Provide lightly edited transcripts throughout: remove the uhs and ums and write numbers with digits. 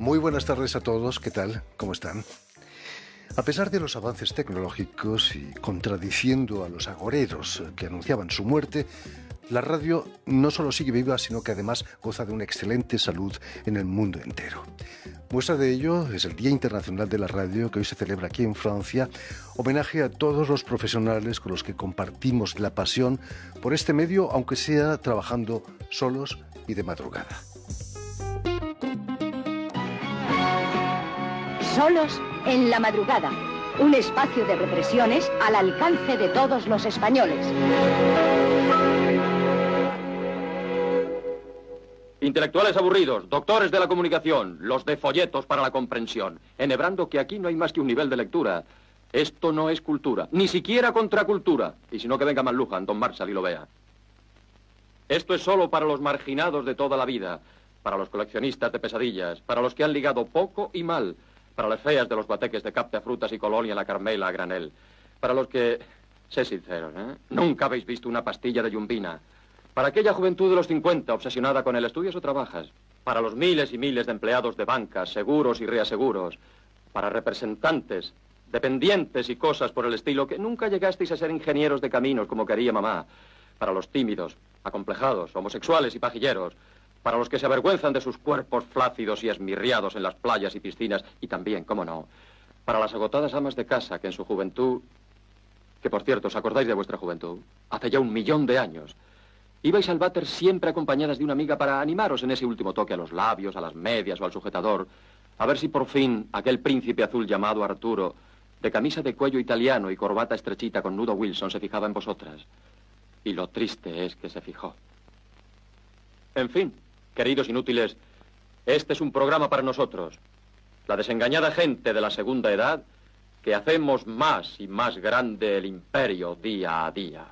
Muy buenas tardes a todos, ¿qué tal? ¿Cómo están? A pesar de los avances tecnológicos y contradiciendo a los agoreros que anunciaban su muerte, la radio no solo sigue viva, sino que además goza de una excelente salud en el mundo entero. Muestra de ello es el Día Internacional de la Radio, que hoy se celebra aquí en Francia, homenaje a todos los profesionales con los que compartimos la pasión por este medio, aunque sea trabajando solos y de madrugada. Solos en la madrugada, un espacio de reflexiones al alcance de todos los españoles. Intelectuales aburridos, doctores de la comunicación, los de folletos para la comprensión, enhebrando que aquí no hay más que un nivel de lectura. Esto no es cultura, ni siquiera contracultura. Y si no, que venga McLuhan, Don Marshall, y lo vea. Esto es solo para los marginados de toda la vida, para los coleccionistas de pesadillas, para los que han ligado poco y mal, para las feas de los guateques de Capta Frutas y Colonia en la Carmela a granel, para los que, sé sincero, nunca habéis visto una pastilla de yumbina, para aquella juventud de los 50 obsesionada con el estudias o trabajas, para los miles y miles de empleados de bancas, seguros y reaseguros, para representantes, dependientes y cosas por el estilo que nunca llegasteis a ser ingenieros de caminos como quería mamá, para los tímidos, acomplejados, homosexuales y pajilleros, para los que se avergüenzan de sus cuerpos flácidos y esmirriados en las playas y piscinas, y también, cómo no, para las agotadas amas de casa que en su juventud, que por cierto, ¿os acordáis de vuestra juventud? Hace ya 1.000.000 de años. Ibais al váter siempre acompañadas de una amiga para animaros en ese último toque a los labios, a las medias o al sujetador, a ver si por fin aquel príncipe azul llamado Arturo, de camisa de cuello italiano y corbata estrechita con nudo Wilson, se fijaba en vosotras. Y lo triste es que se fijó. En fin, queridos inútiles, este es un programa para nosotros, la desengañada gente de la segunda edad, que hacemos más y más grande el imperio día a día.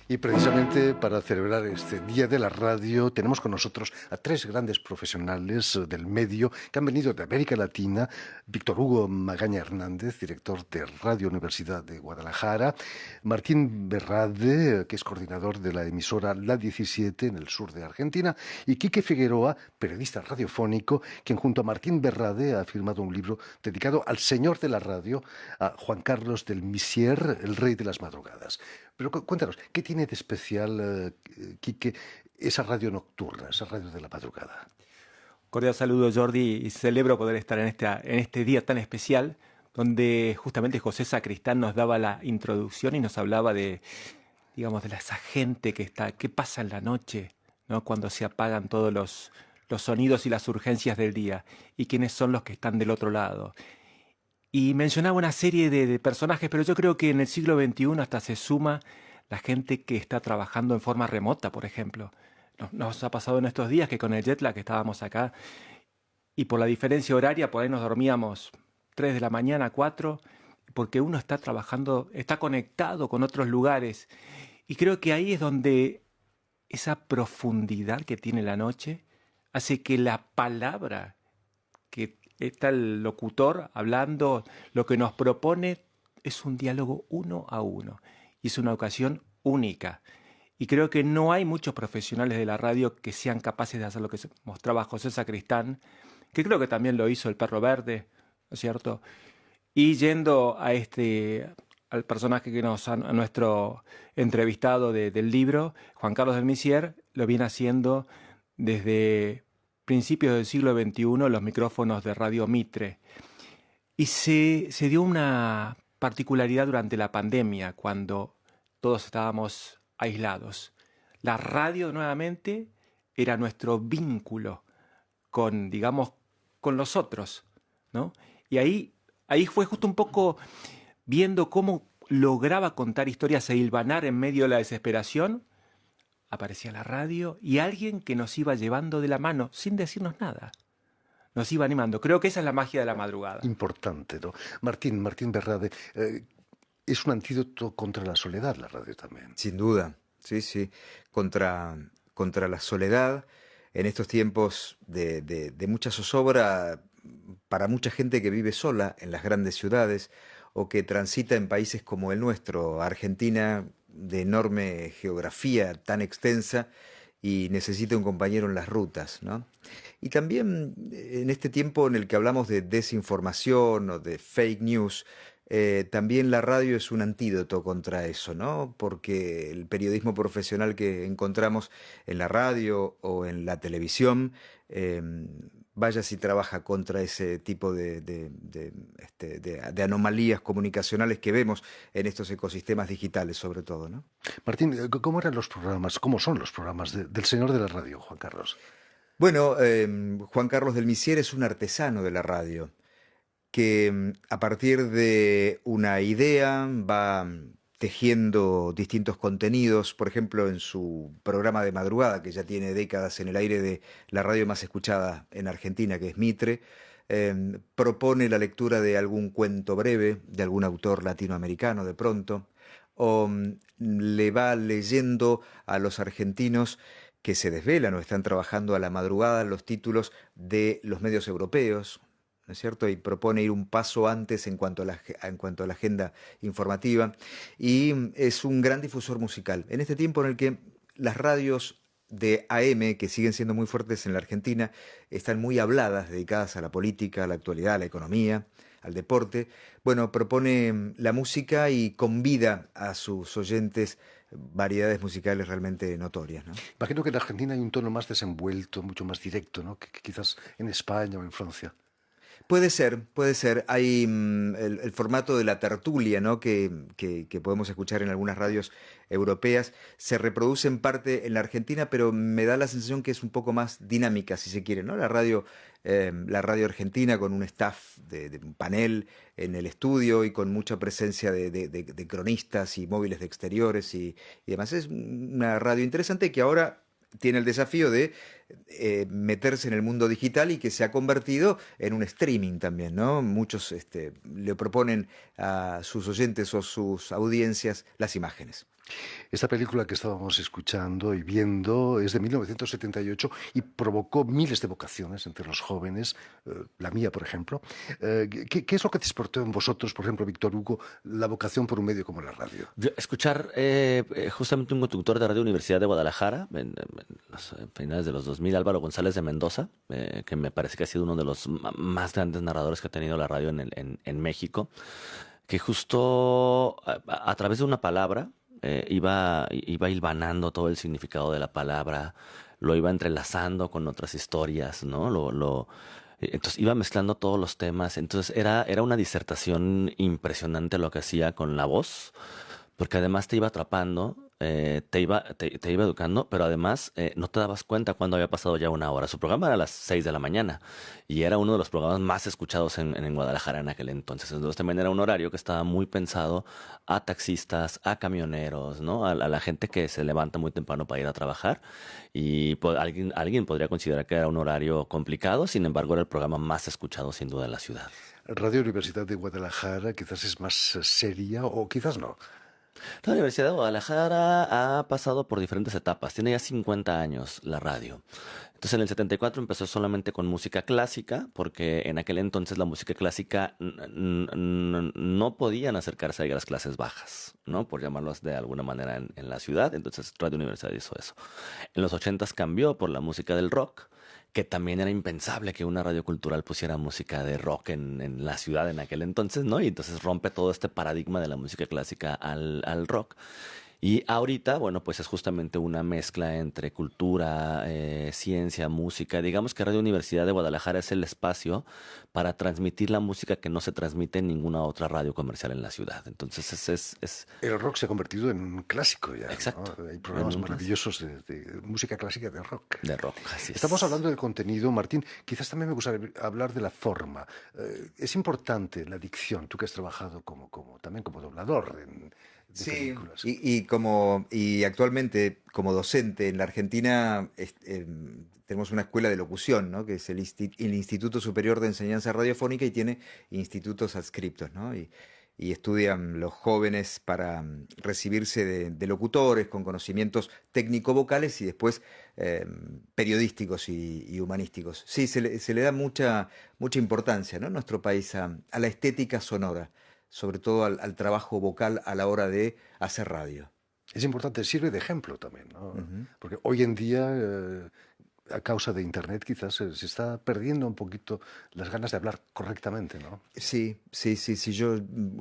Y precisamente para celebrar este Día de la Radio tenemos con nosotros a tres grandes profesionales del medio que han venido de América Latina. Víctor Hugo Magaña Hernández, director de Radio Universidad de Guadalajara. Martín Berrade, que es coordinador de la emisora La 17 en el sur de Argentina. Y Quique Figueroa, periodista radiofónico, quien junto a Martín Berrade ha firmado un libro dedicado al señor de la radio, a Juan Carlos del Misier, el rey de las madrugadas. Pero cuéntanos, ¿qué tiene de especial, Quique, esa radio nocturna, esa radio de la madrugada? Cordial saludo, Jordi, y celebro poder estar en este día tan especial, donde justamente José Sacristán nos daba la introducción y nos hablaba de, digamos, de esa gente qué pasa en la noche, ¿no? Cuando se apagan todos los sonidos y las urgencias del día, y quiénes son los que están del otro lado. Y mencionaba una serie de personajes, pero yo creo que en el siglo XXI hasta se suma la gente que está trabajando en forma remota, por ejemplo. Nos ha pasado en estos días que con el jet lag que estábamos acá y por la diferencia horaria, por ahí nos dormíamos 3 de la mañana, 4, porque uno está trabajando, está conectado con otros lugares. Y creo que ahí es donde esa profundidad que tiene la noche hace que la palabra que está el locutor hablando, lo que nos propone es un diálogo uno a uno. Y es una ocasión única. Y creo que no hay muchos profesionales de la radio que sean capaces de hacer lo que mostraba José Sacristán, que creo que también lo hizo el Perro Verde, ¿no es cierto? Y yendo al personaje que a nuestro entrevistado del libro, Juan Carlos del Misier, lo viene haciendo desde principios del siglo XXI, los micrófonos de Radio Mitre. Y se dio una particularidad durante la pandemia, cuando todos estábamos aislados. La radio nuevamente era nuestro vínculo con, digamos, con los otros, ¿no? Y ahí fue justo un poco viendo cómo lograba contar historias e hilvanar en medio de la desesperación. Aparecía la radio y alguien que nos iba llevando de la mano sin decirnos nada. Nos iba animando. Creo que esa es la magia de la madrugada. Importante, ¿no? Martín Berrade, es un antídoto contra la soledad la radio también. Sin duda, sí. Contra la soledad, en estos tiempos de mucha zozobra, para mucha gente que vive sola en las grandes ciudades o que transita en países como el nuestro, Argentina, de enorme geografía tan extensa y necesita un compañero en las rutas, ¿no? Y también en este tiempo en el que hablamos de desinformación o de fake news, también la radio es un antídoto contra eso, ¿no? Porque el periodismo profesional que encontramos en la radio o en la televisión, eh, vaya si trabaja contra ese tipo de anomalías comunicacionales que vemos en estos ecosistemas digitales, sobre todo, ¿no? Martín, ¿cómo eran los programas? ¿Cómo son los programas del señor de la radio, Juan Carlos? Bueno, Juan Carlos del Misier es un artesano de la radio que a partir de una idea va tejiendo distintos contenidos, por ejemplo, en su programa de madrugada, que ya tiene décadas en el aire de la radio más escuchada en Argentina, que es Mitre, propone la lectura de algún cuento breve, de algún autor latinoamericano de pronto, o le va leyendo a los argentinos que se desvelan o están trabajando a la madrugada los títulos de los medios europeos, ¿no es cierto? Y propone ir un paso antes en cuanto a la agenda informativa. Y es un gran difusor musical. En este tiempo en el que las radios de AM, que siguen siendo muy fuertes en la Argentina, están muy habladas, dedicadas a la política, a la actualidad, a la economía, al deporte, bueno, propone la música y convida a sus oyentes variedades musicales realmente notorias, ¿no? Imagino que en Argentina hay un tono más desenvuelto, mucho más directo, ¿no? Que quizás en España o en Francia. Puede ser, puede ser. Hay el formato de la tertulia, ¿no? Que podemos escuchar en algunas radios europeas. Se reproduce en parte en la Argentina, pero me da la sensación que es un poco más dinámica, si se quiere, ¿no? La radio argentina con un staff de un panel en el estudio y con mucha presencia de cronistas y móviles de exteriores y demás. Es una radio interesante que ahora tiene el desafío de meterse en el mundo digital y que se ha convertido en un streaming también, ¿no? Muchos le proponen a sus oyentes o sus audiencias las imágenes. Esta película que estábamos escuchando y viendo es de 1978 y provocó miles de vocaciones entre los jóvenes, la mía, por ejemplo. ¿Qué es lo que despertó en vosotros, por ejemplo, Víctor Hugo, la vocación por un medio como la radio? Escuchar justamente un conductor de Radio Universidad de Guadalajara, en los finales de los 2000, Álvaro González de Mendoza, que me parece que ha sido uno de los más grandes narradores que ha tenido la radio en México, que justo a través de una palabra iba hilvanando todo el significado de la palabra, lo iba entrelazando con otras historias, ¿no? Entonces iba mezclando todos los temas. Entonces era una disertación impresionante lo que hacía con la voz, porque además te iba atrapando, te iba educando, pero además no te dabas cuenta cuando había pasado ya una hora. Su programa era a las 6 de la mañana y era uno de los programas más escuchados en Guadalajara en aquel entonces. Entonces también era un horario que estaba muy pensado a taxistas, a camioneros, ¿no? A la gente que se levanta muy temprano para ir a trabajar. Y alguien podría considerar que era un horario complicado, sin embargo era el programa más escuchado sin duda en la ciudad. Radio Universidad de Guadalajara quizás es más seria o quizás no. La Universidad de Guadalajara ha pasado por diferentes etapas. Tiene ya 50 años la radio. Entonces en el 74 empezó solamente con música clásica, porque en aquel entonces la música clásica no podían acercarse a las clases bajas, ¿no? Por llamarlos de alguna manera en la ciudad. Entonces Radio Universidad hizo eso. En los 80s cambió por la música del rock, que también era impensable que una radio cultural pusiera música de rock en la ciudad en aquel entonces, ¿no? Y entonces rompe todo este paradigma de la música clásica al rock. Y ahorita, bueno, pues es justamente una mezcla entre cultura, ciencia, música. Digamos que Radio Universidad de Guadalajara es el espacio para transmitir la música que no se transmite en ninguna otra radio comercial en la ciudad. Entonces El rock se ha convertido en un clásico ya, exacto, ¿no? Hay programas maravillosos de música clásica de rock. de rock, así es. Estamos hablando del contenido, Martín. Quizás también me gustaría hablar de la forma. Es importante la dicción, tú que has trabajado también como doblador de Sí, películas. y actualmente como docente en la Argentina tenemos una escuela de locución, ¿no? Que es el Instituto Superior de Enseñanza Radiofónica y tiene institutos adscriptos, ¿no? Y estudian los jóvenes para recibirse de locutores con conocimientos técnico-vocales y después periodísticos y humanísticos. Sí, se le da mucha importancia, ¿no? En nuestro país a la estética sonora, sobre todo al trabajo vocal a la hora de hacer radio. Es importante, sirve de ejemplo también, ¿no? Ujú. Porque hoy en día, a causa de Internet, quizás se está perdiendo un poquito las ganas de hablar correctamente, ¿no? Sí, sí, sí, sí, yo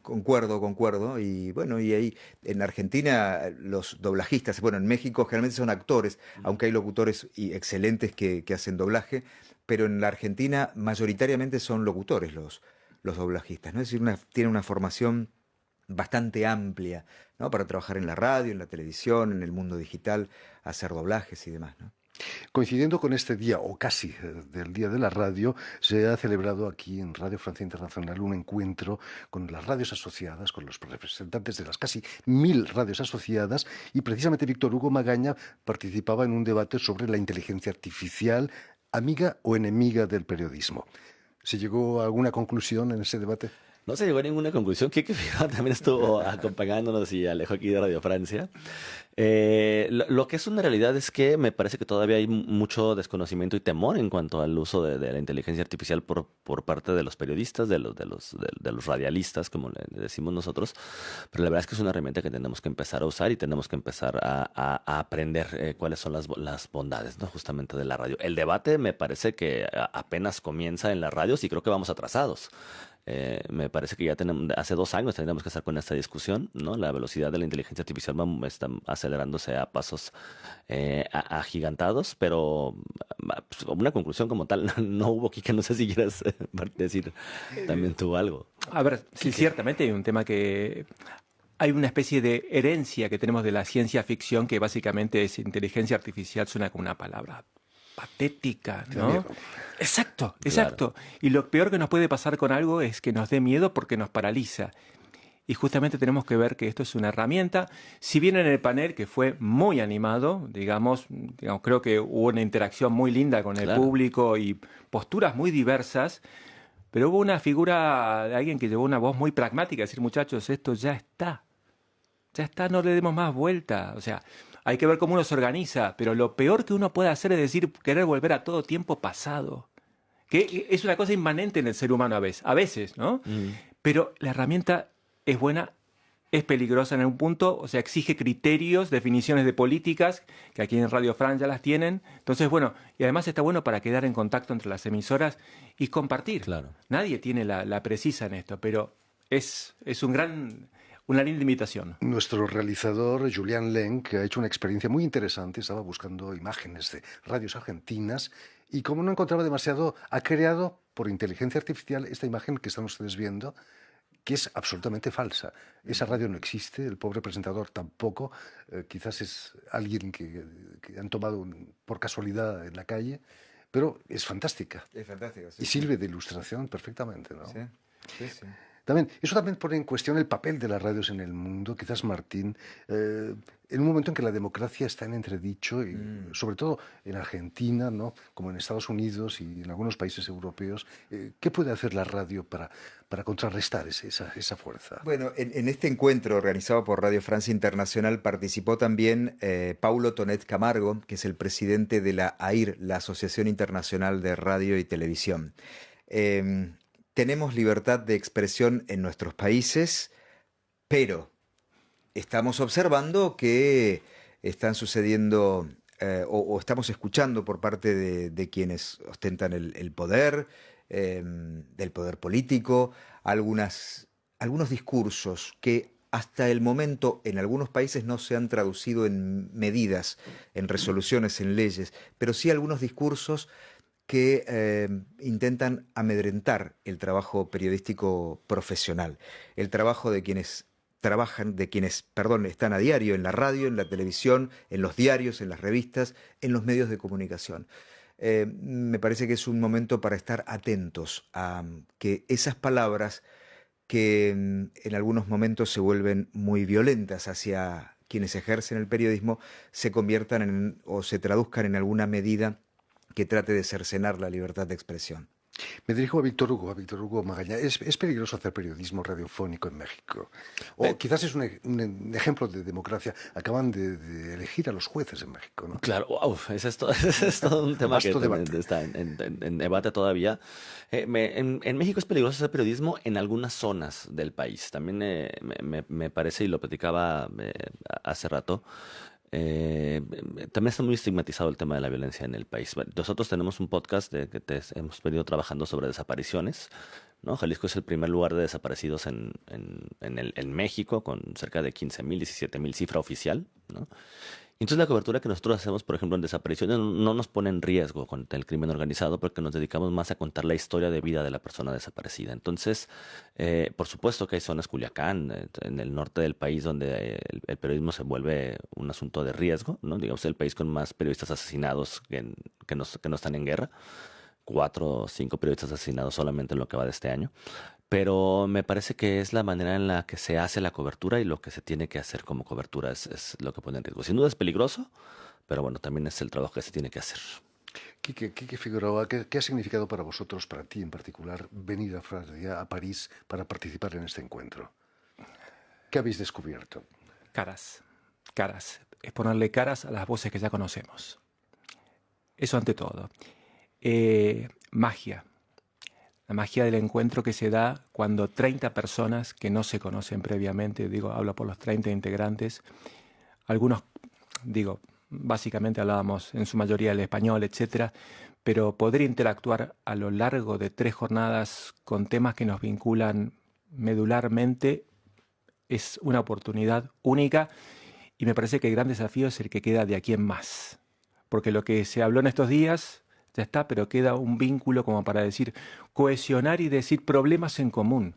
concuerdo. Y bueno, y ahí en Argentina los doblajistas, bueno, en México generalmente son actores, aunque hay locutores excelentes que hacen doblaje, pero en la Argentina mayoritariamente son locutores los doblajistas, ¿no? Es decir, tienen una formación bastante amplia, ¿no? Para trabajar en la radio, en la televisión, en el mundo digital, hacer doblajes y demás, ¿no? Coincidiendo con este día, o casi del Día de la Radio, se ha celebrado aquí en Radio Francia Internacional un encuentro con las radios asociadas, con los representantes de las casi 1000 radios asociadas, y precisamente Víctor Hugo Magaña participaba en un debate sobre la inteligencia artificial, amiga o enemiga del periodismo. ¿Se llegó a alguna conclusión en ese debate? No se llegó a ninguna conclusión. Kike Figueroa también estuvo acompañándonos y Alejo aquí de Radio Francia. Lo que es una realidad es que me parece que todavía hay mucho desconocimiento y temor en cuanto al uso de la inteligencia artificial por parte de los periodistas, de los radialistas, como le decimos nosotros. Pero la verdad es que es una herramienta que tenemos que empezar a usar y tenemos que empezar a aprender cuáles son las bondades, ¿no? Justamente de la radio. El debate me parece que apenas comienza en las radios y creo que vamos atrasados. Me parece que ya hace 2 años tendríamos que estar con esta discusión, ¿no? La velocidad de la inteligencia artificial está acelerándose a pasos agigantados, pero pues, una conclusión como tal no hubo, Kike. No sé si quieras decir también tú algo. A ver, sí, ciertamente hay un tema que... Hay una especie de herencia que tenemos de la ciencia ficción que básicamente es inteligencia artificial, suena como una palabra patética, Qué ¿no? miedo. Exacto, exacto. Y lo peor que nos puede pasar con algo es que nos dé miedo porque nos paraliza. Y justamente tenemos que ver que esto es una herramienta. Si bien en el panel, que fue muy animado, digamos, creo que hubo una interacción muy linda con el Claro. público y posturas muy diversas, pero hubo una figura de alguien que llevó una voz muy pragmática, decir, muchachos, esto ya está, no le demos más vuelta. O sea, hay que ver cómo uno se organiza, pero lo peor que uno puede hacer es decir, querer volver a todo tiempo pasado. Que es una cosa inmanente en el ser humano a veces, ¿no? Pero la herramienta es buena, es peligrosa en un punto, o sea, exige criterios, definiciones de políticas, que aquí en Radio France ya las tienen. Entonces, bueno, y además está bueno para quedar en contacto entre las emisoras y compartir. Claro. Nadie tiene la precisa en esto, pero es una linda invitación. Nuestro realizador, Julián Lenk, ha hecho una experiencia muy interesante. Estaba buscando imágenes de radios argentinas y como no encontraba demasiado, ha creado por inteligencia artificial esta imagen que están ustedes viendo, que es absolutamente falsa. Esa radio no existe, el pobre presentador tampoco. Quizás es alguien que han tomado por casualidad en la calle, pero es fantástica Es fantástico, y sirve de ilustración perfectamente, ¿no? Sí, sí, sí. Eso también pone en cuestión el papel de las radios en el mundo. Quizás, Martín, en un momento en que la democracia está en entredicho, y sobre todo en Argentina, ¿no? Como en Estados Unidos y en algunos países europeos, ¿qué puede hacer la radio para contrarrestar esa fuerza? Bueno, en este encuentro organizado por Radio Francia Internacional participó también Paulo Tonet Camargo, que es el presidente de la AIR, la Asociación Internacional de Radio y Televisión. Tenemos libertad de expresión en nuestros países, pero estamos observando que están sucediendo o estamos escuchando por parte de quienes ostentan el poder, del poder político, algunos discursos que hasta el momento en algunos países no se han traducido en medidas, en resoluciones, en leyes, pero sí algunos discursos que intentan amedrentar el trabajo periodístico profesional, el trabajo de quienes están a diario en la radio, en la televisión, en los diarios, en las revistas, en los medios de comunicación. Me parece que es un momento para estar atentos a que esas palabras que en algunos momentos se vuelven muy violentas hacia quienes ejercen el periodismo se conviertan o se traduzcan en alguna medida que trate de cercenar la libertad de expresión. Me dirijo a Víctor Hugo Magaña. ¿Es peligroso hacer periodismo radiofónico en México? O quizás es un ejemplo de democracia. Acaban de elegir a los jueces en México, ¿no? Claro, wow, ese es ese es todo un tema que Vasto debate. está en debate todavía. En México es peligroso hacer periodismo en algunas zonas del país. También me parece, y lo platicaba hace rato, también está muy estigmatizado el tema de la violencia en el país. Bueno, nosotros tenemos un podcast hemos venido trabajando sobre desapariciones, ¿no? Jalisco es el primer lugar de desaparecidos en México, con cerca de 15,000, 17,000 cifra oficial, ¿no? Y entonces la cobertura que nosotros hacemos, por ejemplo, en desapariciones, no nos pone en riesgo contra el crimen organizado porque nos dedicamos más a contar la historia de vida de la persona desaparecida. Entonces, por supuesto que hay zonas, Culiacán, en el norte del país, donde el periodismo se vuelve un asunto de riesgo, ¿no? Digamos, el país con más periodistas asesinados que no están en guerra. 4 o 5 periodistas asesinados solamente en lo que va de este año. Pero me parece que es la manera en la que se hace la cobertura y lo que se tiene que hacer como cobertura es lo que pone en riesgo. Sin duda es peligroso, pero bueno, también es el trabajo que se tiene que hacer. Quique Figueroa, ¿qué ha significado para vosotros, para ti en particular, venir a Francia, a París, para participar en este encuentro? ¿Qué habéis descubierto? Caras. Es ponerle caras a las voces que ya conocemos. Eso ante todo. Magia. La magia del encuentro que se da cuando 30 personas que no se conocen previamente, hablo por los 30 integrantes, algunos, básicamente hablábamos en su mayoría el español, etcétera, pero poder interactuar a lo largo de 3 jornadas con temas que nos vinculan medularmente es una oportunidad única y me parece que el gran desafío es el que queda de aquí en más, porque lo que se habló en estos días ya está, pero queda un vínculo como para decir, cohesionar y decir problemas en común,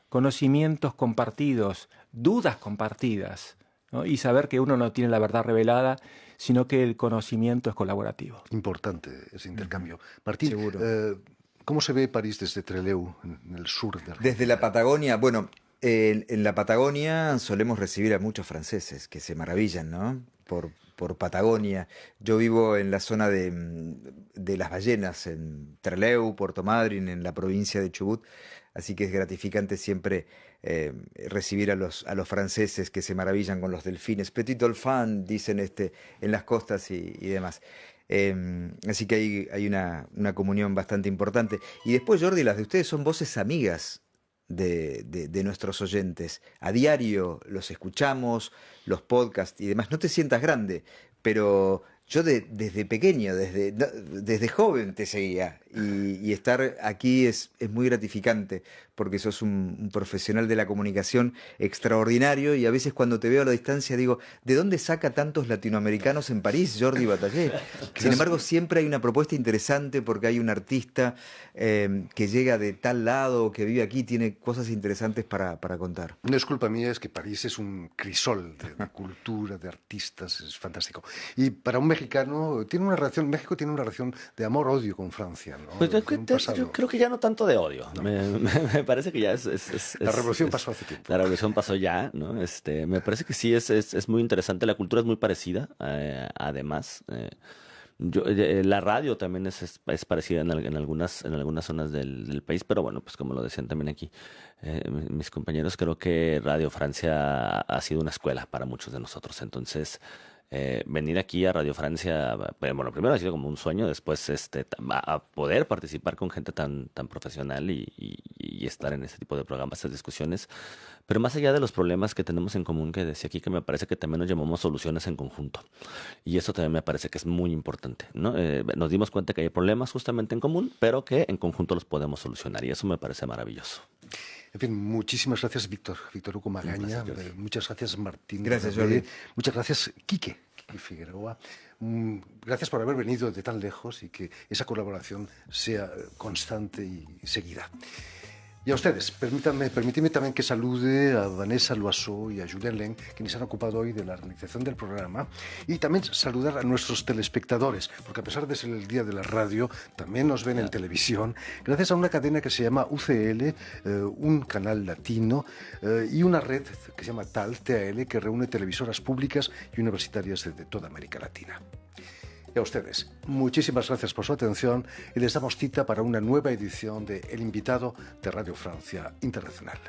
conocimientos compartidos, dudas compartidas, ¿no? Y saber que uno no tiene la verdad revelada, sino que el conocimiento es colaborativo. Importante ese intercambio. Martín, Seguro. ¿Cómo se ve París desde Trelew, en el sur de Argentina? Desde la Patagonia, bueno, en la Patagonia solemos recibir a muchos franceses que se maravillan, ¿no? Por Patagonia. Yo vivo en la zona de las ballenas, en Trelew, Puerto Madryn, en la provincia de Chubut, así que es gratificante siempre recibir a los franceses que se maravillan con los delfines. Petit Dauphin, dicen en las costas y demás. Así que hay una comunión bastante importante. Y después, Jordi, las de ustedes son voces amigas de nuestros oyentes. A diario los escuchamos, los podcasts y demás. No te sientas grande, pero yo desde pequeño, desde joven te seguía. Y estar aquí es muy gratificante porque sos un profesional de la comunicación extraordinario y a veces cuando te veo a la distancia digo, ¿de dónde saca tantos latinoamericanos en París, Jordi Bataller? Sin embargo, siempre hay una propuesta interesante porque hay un artista que llega de tal lado, que vive aquí, tiene cosas interesantes para contar. No es culpa mía, es que París es un crisol de cultura, de artistas, es fantástico. Y para un mexicano, México tiene una relación de amor-odio con Francia, ¿no? Pues yo creo que ya no tanto de odio. No. Me parece que ya La revolución pasó hace tiempo. La revolución pasó ya, ¿no? Me parece que sí es muy interesante. La cultura es muy parecida, además. La radio también es parecida en algunas zonas del país, pero bueno, pues como lo decían también aquí mis compañeros, creo que Radio Francia ha sido una escuela para muchos de nosotros. Entonces, venir aquí a Radio Francia, bueno, primero ha sido como un sueño, después a poder participar con gente tan profesional y estar en este tipo de programas, estas discusiones, pero más allá de los problemas que tenemos en común, que decía aquí, que me parece que también nos llamamos soluciones en conjunto, y eso también me parece que es muy importante, ¿no? Nos dimos cuenta que hay problemas justamente en común, pero que en conjunto los podemos solucionar, y eso me parece maravilloso. En fin, muchísimas gracias, Víctor Hugo Magaña. Muchas gracias, Martín. Gracias, Jordi. Muchas gracias, Quique Figueroa. Gracias por haber venido de tan lejos y que esa colaboración sea constante y seguida. Y a ustedes, permíteme también que salude a Vanessa Loiseau y a Julien Len, quienes han ocupado hoy de la realización del programa, y también saludar a nuestros telespectadores, porque a pesar de ser el día de la radio, también nos ven en televisión, gracias a una cadena que se llama UCL, un canal latino, y una red que se llama TAL, que reúne televisoras públicas y universitarias de toda América Latina. Y a ustedes, muchísimas gracias por su atención y les damos cita para una nueva edición de El Invitado de Radio Francia Internacional.